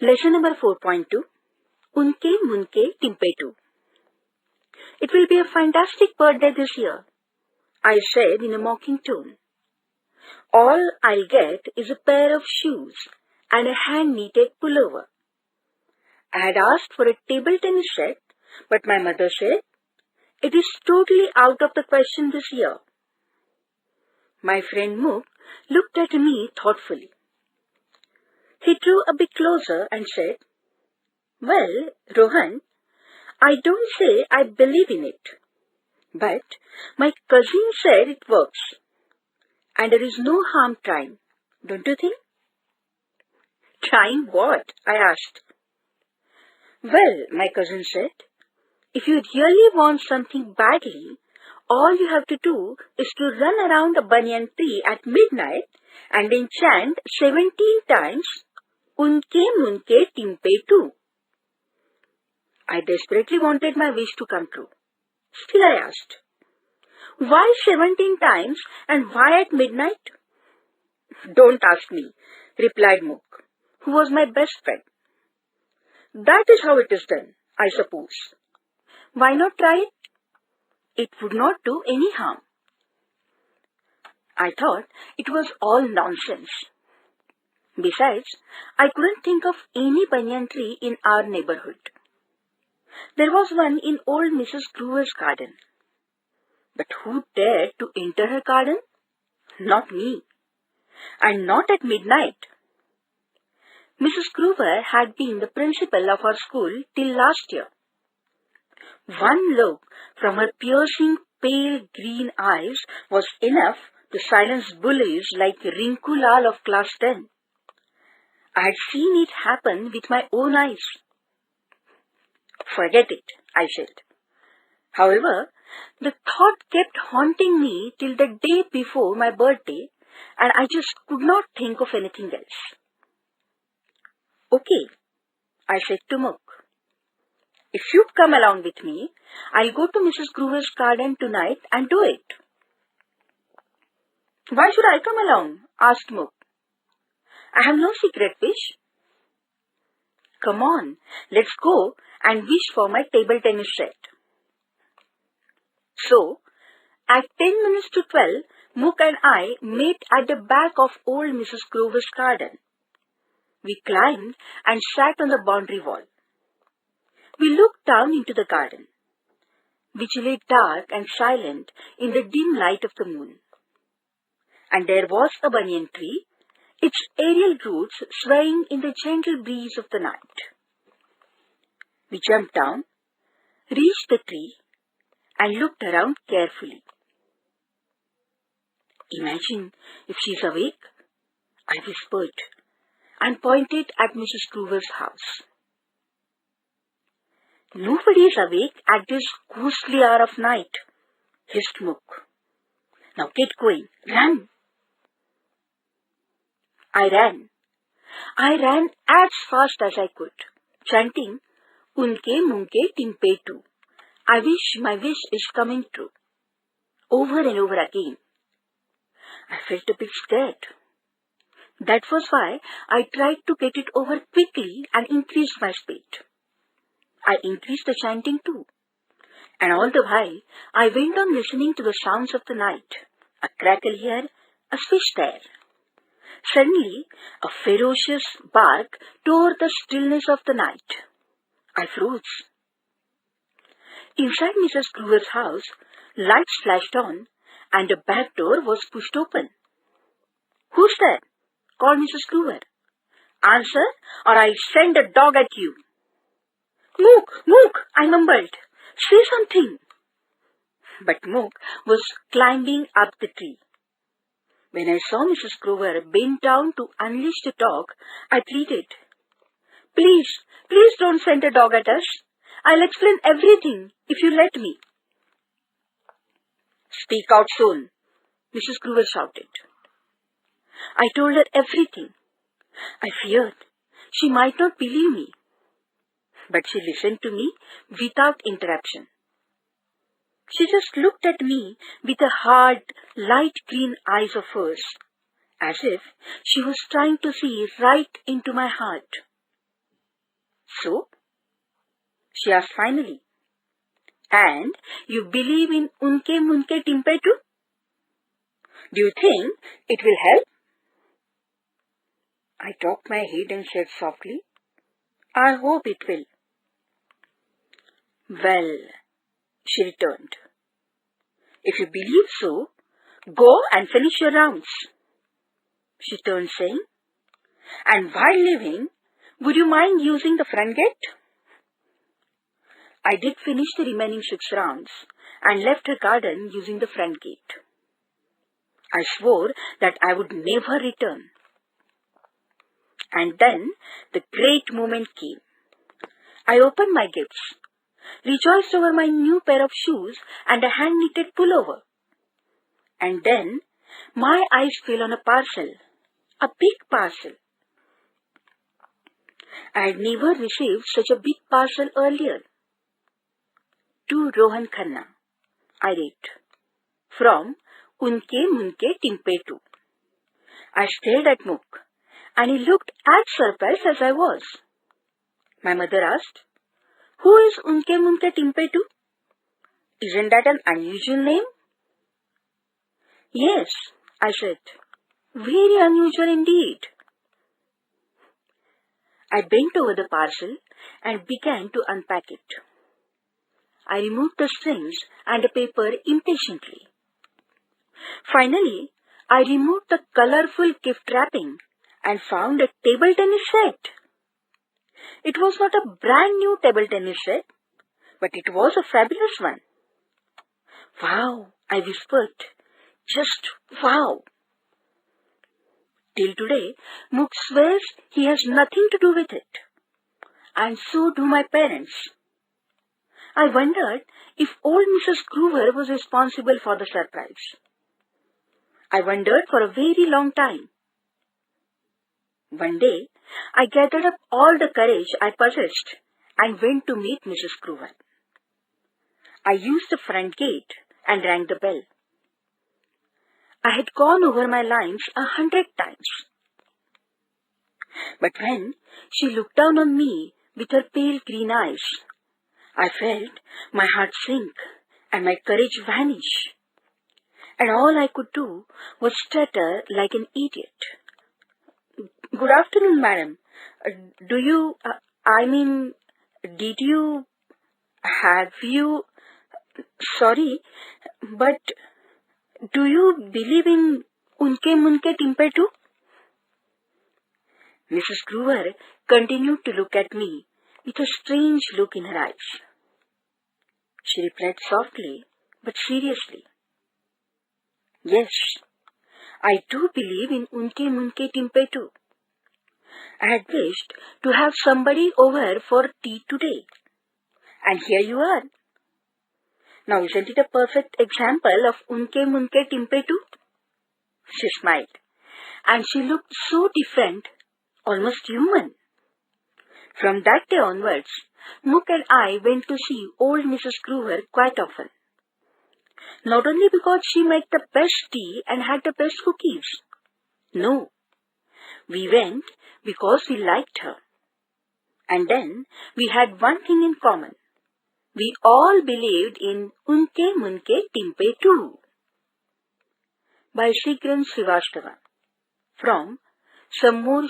Lesson number 4.2. Unke, munke, timpetoo. It will be a fantastic birthday this year, I said in a mocking tone. All I'll get is a pair of shoes and a hand-knitted pullover. I had asked for a table tennis set, but my mother said, it is totally out of the question this year. My friend Mook looked at me thoughtfully. He drew a bit closer and said, well, Rohan, I don't say I believe in it, but my cousin said it works, and there is no harm trying, don't you think? Trying what? I asked. Well, my cousin said, if you really want something badly, all you have to do is to run around a banyan tree at midnight and then chant 17 times, unke, munke, timpetoo. I desperately wanted my wish to come true. Still I asked, why 17 times and why at midnight? Don't ask me, replied Mook, who was my best friend. That is how it is done, I suppose. Why not try it? It would not do any harm. I thought it was all nonsense. Besides, I couldn't think of any banyan tree in our neighborhood. There was one in old Mrs. Groover's garden. But who dared to enter her garden? Not me. And not at midnight. Mrs. Groover had been the principal of our school till last year. One look from her piercing pale green eyes was enough to silence bullies like Rinku Lal of class 10. I had seen it happen with my own eyes. Forget it, I said. However, the thought kept haunting me till the day before my birthday, and I just could not think of anything else. Okay, I said to Mook. If you'd come along with me, I'll go to Mrs. Groover's garden tonight and do it. Why should I come along? Asked Mook. I have no secret wish. Come on, let's go and wish for my table tennis set. So, at 10 minutes to 12, Mook and I met at the back of old Mrs. Groover's garden. We climbed and sat on the boundary wall. We looked down into the garden, which lay dark and silent in the dim light of the moon. And there was a banyan tree, its aerial roots swaying in the gentle breeze of the night. We jumped down, reached the tree, and looked around carefully. Imagine if she's awake, I whispered, and pointed at Mrs. Groover's house. Nobody is awake at this ghostly hour of night, hissed Mook. Now get going, run! I ran. I ran as fast as I could, chanting, unke, munke, timpetoo. I wish my wish is coming true. Over and over again. I felt a bit scared. That was why I tried to get it over quickly and increased my speed. I increased the chanting too. And all the while, I went on listening to the sounds of the night. A crackle here, a swish there. Suddenly, a ferocious bark tore the stillness of the night. I froze. Inside Mrs. Groover's house, lights flashed on, and the back door was pushed open. Who's there? Called Mrs. Groover. Answer, or I'll send a dog at you. Mook, Mook, I mumbled. Say something. But Mook was climbing up the tree. When I saw Mrs. Groover bend down to unleash the dog, I pleaded, please, please don't send a dog at us. I'll explain everything if you let me. Speak out soon, Mrs. Groover shouted. I told her everything. I feared she might not believe me. But she listened to me without interruption. She just looked at me with the hard, light green eyes of hers, as if she was trying to see right into my heart. So? She asked finally. And you believe in unke munke timpetoo? Do you think it will help? I tossed my head and said softly, I hope it will. Well, she returned, if you believe so, go and finish your rounds. She turned saying, and while leaving, would you mind using the front gate? I did finish the remaining 6 rounds and left her garden using the front gate. I swore that I would never return. And then the great moment came. I opened my gifts, rejoiced over my new pair of shoes and a hand-knitted pullover. And then my eyes fell on a parcel, a big parcel. I had never received such a big parcel earlier. To Rohan Khanna, I read, from Unke Munke Timpetoo. I stared at Mook, and he looked as surprised as I was. My mother asked, who is Unke Munke Timpetoo? Isn't that an unusual name? Yes, I said, very unusual indeed. I bent over the parcel and began to unpack it. I removed the strings and the paper impatiently. Finally, I removed the colorful gift wrapping and found a table tennis set. It was not a brand new table tennis set, but it was a fabulous one. Wow, I whispered, just wow. Till today, Mook swears he has nothing to do with it. And so do my parents. I wondered if old Mrs. Groover was responsible for the surprise. I wondered for a very long time. One day, I gathered up all the courage I possessed and went to meet Mrs. Groover. I used the front gate and rang the bell. I had gone over my lines 100 times. But when she looked down on me with her pale green eyes, I felt my heart sink and my courage vanish. And all I could do was stutter like an idiot. Good afternoon, madam. Sorry, but do you believe in unke munke timpetoo? Mrs. Groover continued to look at me with a strange look in her eyes. She replied softly but seriously, yes, I do believe in unke munke timpetoo. I had wished to have somebody over for tea today, and here you are. Now isn't it a perfect example of unke munke timpetoo? She smiled, and she looked so different, almost human. From that day onwards, Mook and I went to see old Mrs. Groover quite often. Not only because she made the best tea and had the best cookies. No, we went because we liked her. And then we had one thing in common. We all believed in unke munke timpetoo. By Shigran Srivastava. From Some More